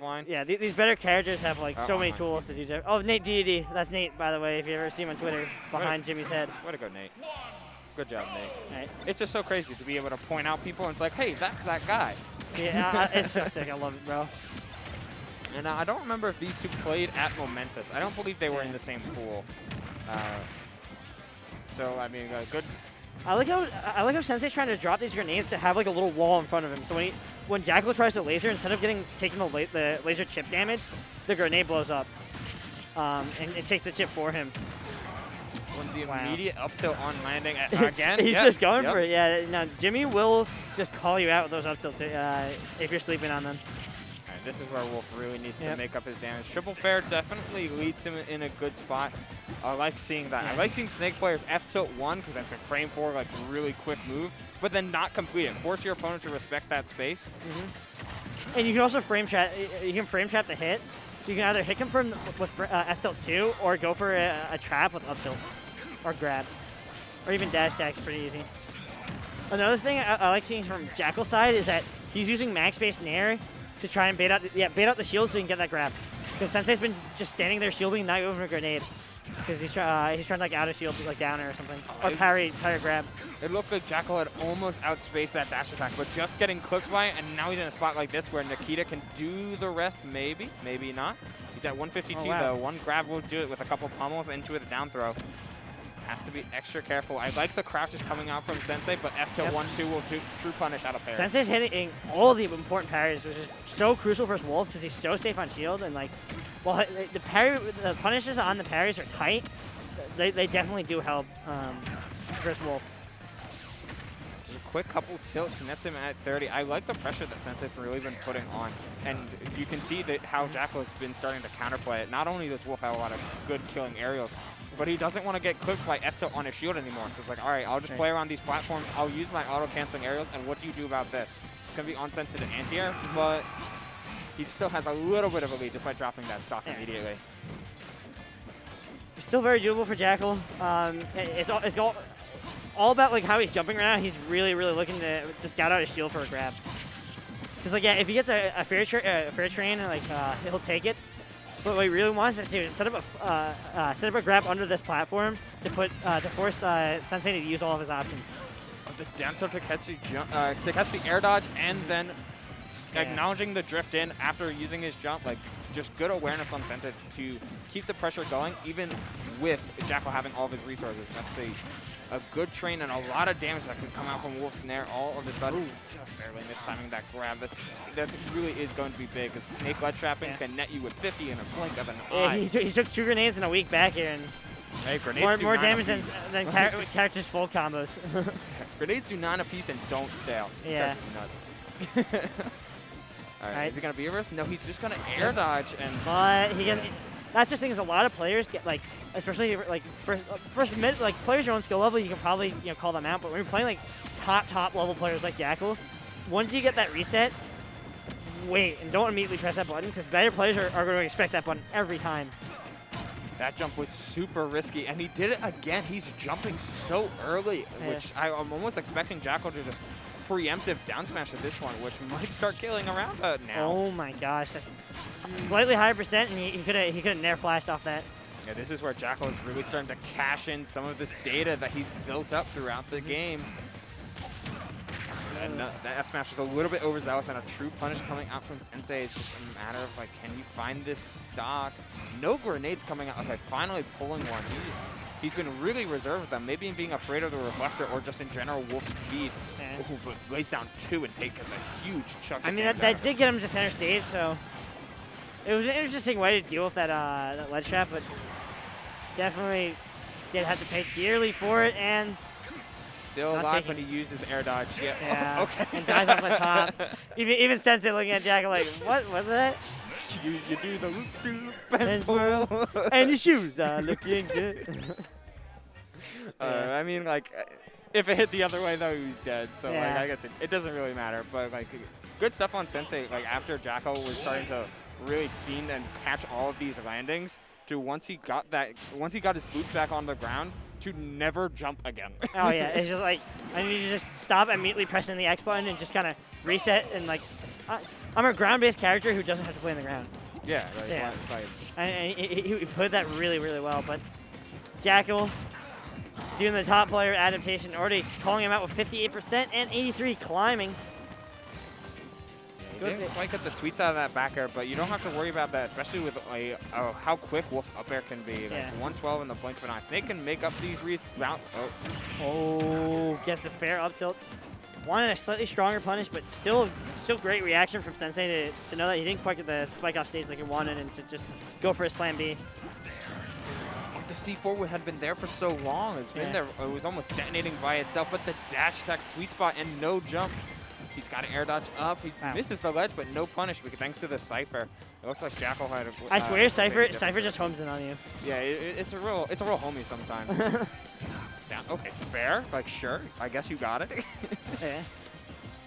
offline. Yeah, these better characters have like so many online, tools to do. Oh, Nate DD. That's Nate, by the way, if you ever see him on Twitter, behind Jimmy's head. Way to go, Nate. Good job, Nate. Right. It's just so crazy to be able to point out people and it's like, hey, that's that guy. Yeah, it's so sick. I love it, bro. And I don't remember if these two played at Momentous. I don't believe they were in the same pool. So, I mean, good. I like how Sensei's trying to drop these grenades to have like a little wall in front of him. So when Jakal tries to laser, instead of taking the laser chip damage, the grenade blows up, and it takes the chip for him. When the immediate up tilt on landing again. He's just going for it. Yeah. Now Jimmy will just call you out with those up tilts if you're sleeping on them. Right, this is where Wolf really needs to make up his damage. Triple fair definitely leads him in a good spot. I like seeing that. I like seeing Snake players F tilt 1 because that's a frame 4 like really quick move, but then not complete it. Force your opponent to respect that space. And you can also frame trap. You can frame trap the hit, so you can either hit him with F tilt 2 or go for a trap with up tilt or grab, or even dash attack's pretty easy. Another thing I like seeing from Jakal's side is that he's using max base nair to try and bait out the shield so he can get that grab. Because Sensei's been just standing there shielding, not going for a grenade. Because he's trying to like out of shield, like downer or something, or parry grab. It looked like Jakal had almost outspaced that dash attack, but just getting clipped by it, and now he's in a spot like this where Nikita can do the rest, maybe, maybe not. He's at 152 though. One grab will do it with a couple pummels into it, a down throw. Has to be extra careful. I like the crouches coming out from Sensei, but F tilt 1-2 will true punish out of parry. Sensei's hitting all the important parries, which is so crucial for his Wolf because he's so safe on shield. And like, while the punishes on the parries are tight, they definitely do help for his Wolf. Just a quick couple tilts, and that's him at 30. I like the pressure that Sensei's really been putting on, and you can see that how Jakal has been starting to counterplay it. Not only does Wolf have a lot of good killing aerials, but he doesn't want to get clipped by F-tilt on his shield anymore. So it's like, all right, I'll just play around these platforms. I'll use my auto-canceling aerials, and what do you do about this? It's going to be on-sensitive anti-air, but he still has a little bit of a lead just by dropping that stock immediately. Still very doable for Jakal. It's all about like how he's jumping right now. He's really looking to scout out his shield for a grab. Because like if he gets a fair train, like he'll take it. But what he really wants is to set up a grab under this platform to force Sensei to use all of his options. The down tilt to catch the air dodge, and then acknowledging the drift in after using his jump, like just good awareness on Sensei to keep the pressure going, even with Jakal having all of his resources. Let's see. A good train and a lot of damage that could come out from Wolf's Nair all of a sudden. Just barely mistiming that grab. That really is going to be big, because Snake ledge trapping can net you with 50 in a blink of an eye. He took 2 grenades in a week back here, and hey, grenades more damage than characters full combos. Grenades do 9 apiece and don't stale. It's nuts. All right, is he going to be reverse? No, he's just going to air dodge. But he can. That's just the thing is a lot of players get like, especially like first mid, like players your own skill level, you can probably call them out. But when you're playing like top level players like Jakal, once you get that reset, wait and don't immediately press that button, because better players are going to expect that button every time. That jump was super risky, and he did it again. He's jumping so early, which I'm almost expecting Jakal to just preemptive down smash at this point, which might start killing around now. Oh my gosh. That's slightly higher percent, and he could have nair flashed off that. Yeah, this is where Jakal is really starting to cash in some of this data that he's built up throughout the game. And that F smash is a little bit overzealous, and a true punish coming out from Sensei. It's just a matter of like, can you find this stock? No grenades coming out. Okay, finally pulling one. He's been really reserved with them, maybe being afraid of the reflector or just in general Wolf's speed. Ooh, but lays down 2 and takes a huge chunk. I mean, that did get him to center stage, so it was an interesting way to deal with that ledge trap, but definitely did have to pay dearly for it, and still alive, but he uses air dodge. Yeah. Okay. And dies off the top. Even Sensei looking at Jakal like, what was that? You do the loop and pull. And your shoes are looking good. I mean, like, if it hit the other way, though, he was dead. So, like, I guess it doesn't really matter. But, like, good stuff on Sensei. Like, after Jakal was starting to really fiend and catch all of these landings, to once he got his boots back on the ground, to never jump again. Oh, yeah. It's just like, I need to just stop immediately pressing the X button and just kind of reset and, like, I'm a ground-based character who doesn't have to play on the ground. Yeah, like, Yeah. like And he put that really, really well. But Jakal doing the top player adaptation, already calling him out with 58% and 83 climbing. he didn't quite get the sweet side of that back air, but you don't have to worry about that, especially with how quick Wolf's up air can be. Like 112 in the blink of an eye. Snake can make up these reads. Oh, gets a fair up tilt. Wanted a slightly stronger punish, but still great reaction from Sensei to know that he didn't quite get the spike off stage like he wanted and to just go for his plan B. The C4 had been there for so long. It's been there. It was almost detonating by itself, but the dash attack sweet spot and no jump. He's got an air dodge up. He misses the ledge, but no punish thanks to the Cypher. It looks like Jakal had a... I swear, Cypher just homes in on you. Yeah, it's a real homie sometimes. Down. Okay, fair. Like, sure. I guess you got it. Yeah.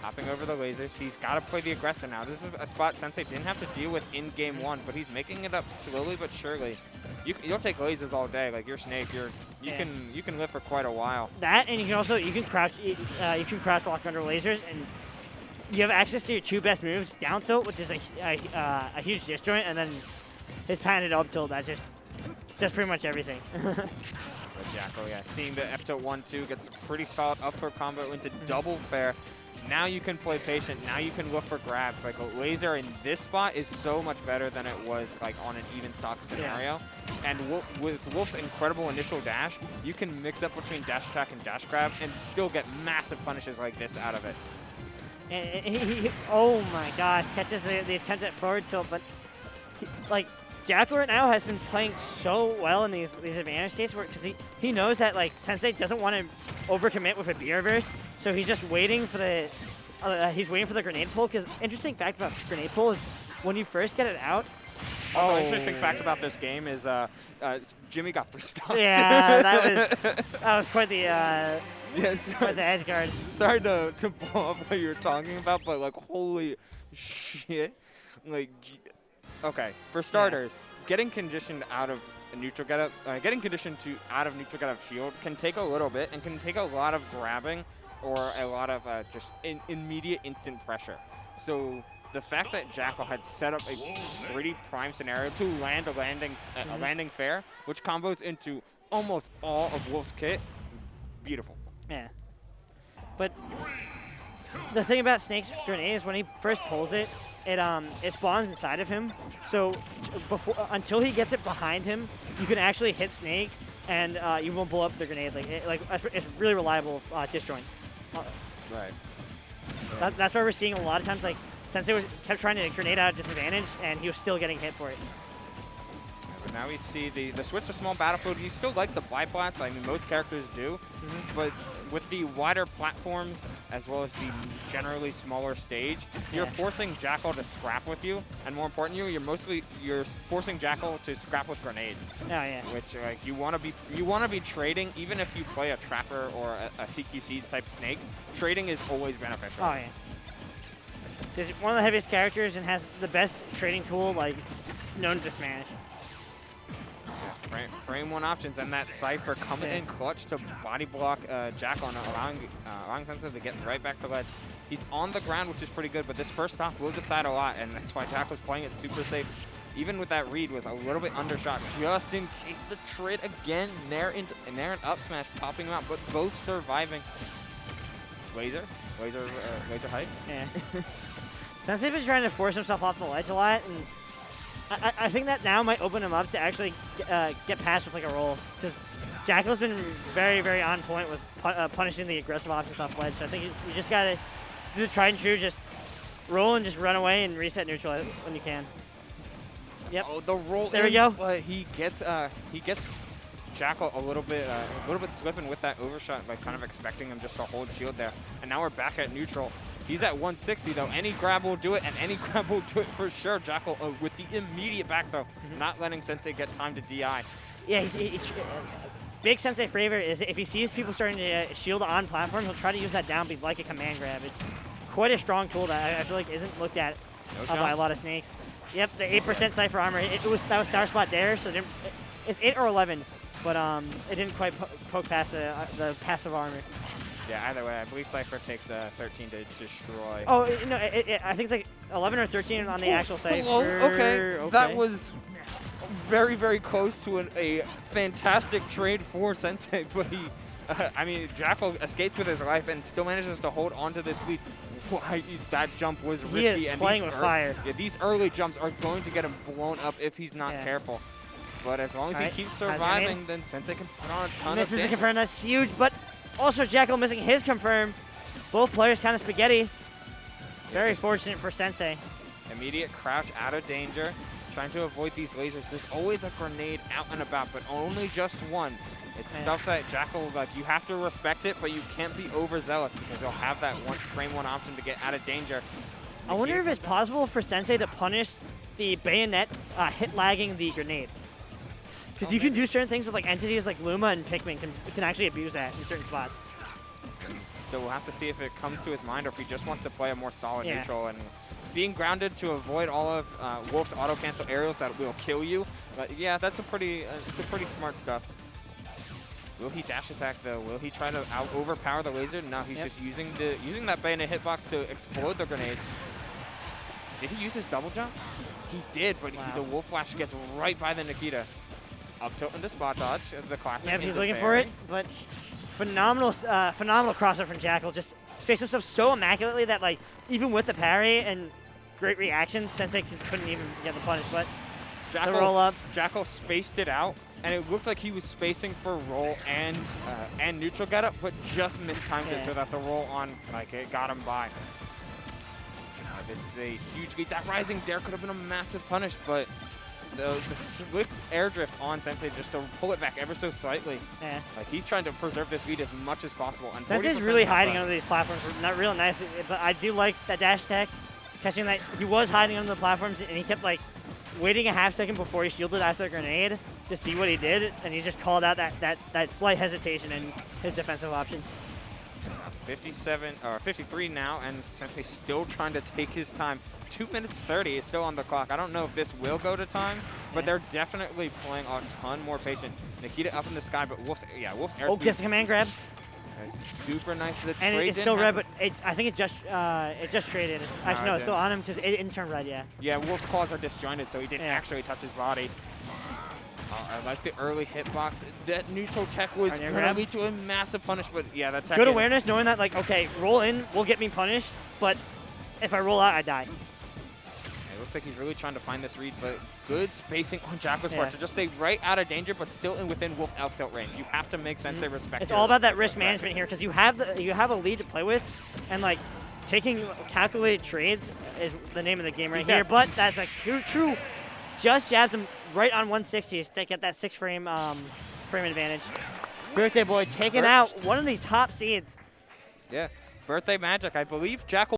Hopping over the lasers. He's got to play the aggressor now. This is a spot Sensei didn't have to deal with in game one, but he's making it up slowly but surely. You'll take lasers all day. Like, you're Snake. You can live for quite a while. That, and you can crouch walk under lasers, and you have access to your two best moves: down tilt, which is a huge disjoint, and then his patented up tilt. That just does pretty much everything. Jakal, yeah, seeing the F tilt 1-2 gets a pretty solid up throw combo into double fair. Now you can play patient. Now you can look for grabs. Like, a laser in this spot is so much better than it was like on an even stock scenario. And with Wolf's incredible initial dash, you can mix up between dash attack and dash grab and still get massive punishes like this out of it. And he oh my gosh, catches the attempt at forward tilt, but like Jakal right now has been playing so well in these advantage states because he knows that like Sensei doesn't want to overcommit with a B reverse, so he's just waiting for the grenade pull. Because interesting fact about grenade pull is when you first get it out. Also, interesting fact about this game is Jimmy got free stocked. Yeah, that was quite the quite the edge guard. Sorry to blow up what you were talking about, but like holy shit, like. Okay, for starters, getting conditioned out of a neutral getup, out of neutral getup shield can take a little bit and can take a lot of grabbing or a lot of just immediate instant pressure. So the fact that Jakal had set up a pretty prime scenario to land a landing fair, which combos into almost all of Wolf's kit, beautiful. Yeah, but the thing about Snake's grenade is when he first pulls it, it spawns inside of him. So until he gets it behind him, you can actually hit Snake, and you won't blow up the grenade. It's really reliable disjoint. Right. That's why we're seeing a lot of times like Sensei kept trying to grenade out at disadvantage, and he was still getting hit for it. But now we see the switch to small battlefield. You still like the biplats. I mean, most characters do. But with the wider platforms, as well as the generally smaller stage, you're forcing Jakal to scrap with you. And more importantly, you're forcing Jakal to scrap with grenades. Oh, yeah. Which, like, you want to be trading, even if you play a Trapper or a CQC type Snake, trading is always beneficial. Oh, yeah. He's one of the heaviest characters and has the best trading tool, like, known to smash. Frame one options, and that Cypher coming in clutch to body block Jakal, allowing Sensei to get right back to ledge. He's on the ground, which is pretty good, but this first stock will decide a lot, and that's why Jakal's playing it super safe. Even with that read, was a little bit undershot, just in case the trade again. Nair and up smash popping him out, but both surviving. Laser height. Yeah. Sensei's been trying to force himself off the ledge a lot, and I think that now might open him up to actually get past with like a roll, because Jakal's been very, very on point with punishing the aggressive options off ledge. So I think you just gotta do the tried and true, just roll and just run away and reset neutral when you can. Yep. Oh, the roll. There we go. But he gets Jakal a little bit slipping with that overshot, like kind of expecting him just to hold shield there. And now we're back at neutral. He's at 160 though. Any grab will do it, and any grab will do it for sure. Jakal with the immediate back throw, not letting Sensei get time to DI. Yeah, big Sensei flavor is if he sees people starting to shield on platforms, he'll try to use that down beat like a command grab. It's quite a strong tool that I feel like isn't looked at by a lot of Snakes. Yep, the 8% Cypher armor. That was sour spot there, so it's 8 or 11, but it didn't quite poke past the passive armor. Yeah, either way, I believe Cypher takes 13 to destroy. Oh, no, I think it's like 11 or 13 on the actual Cypher. Okay. That was very, very close to a fantastic trade for Sensei, but he, I mean, Jakal escapes with his life and still manages to hold on to this lead. That jump was risky. He is and playing with fire. Yeah, these early jumps are going to get him blown up if he's not careful. But as long as he keeps surviving, then Sensei can put on a ton of Misses damage. the confirm, that's huge, but also Jakal missing his confirm. Both players kind of spaghetti. Very fortunate for Sensei. Immediate crouch out of danger. Trying to avoid these lasers. There's always a grenade out and about, but only just one. It's stuff that Jakal, like, you have to respect it, but you can't be overzealous because you'll have that frame one option to get out of danger. I wonder if it's possible for Sensei to punish the bayonet hit lagging the grenade. Because you can do certain things with like entities like Luma and Pikmin can actually abuse that in certain spots. Still, we'll have to see if it comes to his mind or if he just wants to play a more solid neutral and being grounded to avoid all of Wolf's auto cancel aerials that will kill you. But yeah, that's a pretty smart stuff. Will he dash attack though? Will he try to overpower the laser? No, he's just using that bayonet hitbox to explode the grenade. Did he use his double jump? He did, but the Wolf Flash gets right by the Nikita. Up tilt into spot dodge, the classic. Yeah, he's looking for it, but phenomenal crossover from Jakal. Just spaced himself so immaculately that like even with the parry and great reactions, Sensei just couldn't even get the punish. But the roll up, Jakal spaced it out, and it looked like he was spacing for roll and neutral getup, but just mistimed it so that the roll on it got him by. This is a huge lead. That rising dare could have been a massive punish, but the slick air drift on Sensei just to pull it back ever so slightly. Yeah. Like he's trying to preserve this lead as much as possible. And Sensei's really hiding under these platforms. Not real nice, but I do like that dash attack. Catching that, he was hiding under the platforms and he kept like waiting a half second before he shielded after the grenade to see what he did, and he just called out that slight hesitation in his defensive option. 57 or 53 now, and Sensei still trying to take his time. 2 minutes 30 is still on the clock. I don't know if this will go to time, but they're definitely playing a ton more patient. Nikita up in the sky, but Wolf's airspeed. Gets the command grab. Super nice. The and trade it's still red, but I think it just traded. Actually, no, it's still on him because it didn't turn red, Yeah, Wolf's claws are disjointed, so he didn't actually touch his body. I like the early hitbox. That neutral tech was going to lead to a massive punish, but yeah, that tech. Good awareness, knowing that, like, okay, roll in will get me punished, but if I roll out, I die. It looks like he's really trying to find this read, but good spacing on Jakal's part to just stay right out of danger, but still within Wolf Elf tilt range. You have to make Sensei respect. It's all about that risk management here, because you have a lead to play with, and like taking calculated trades is the name of the game right here. But that's a true. Just jabs him right on 160 to get that 6 frame advantage. Birthday Boy taking out one of the top seeds. Yeah, Birthday Magic. I believe Jakal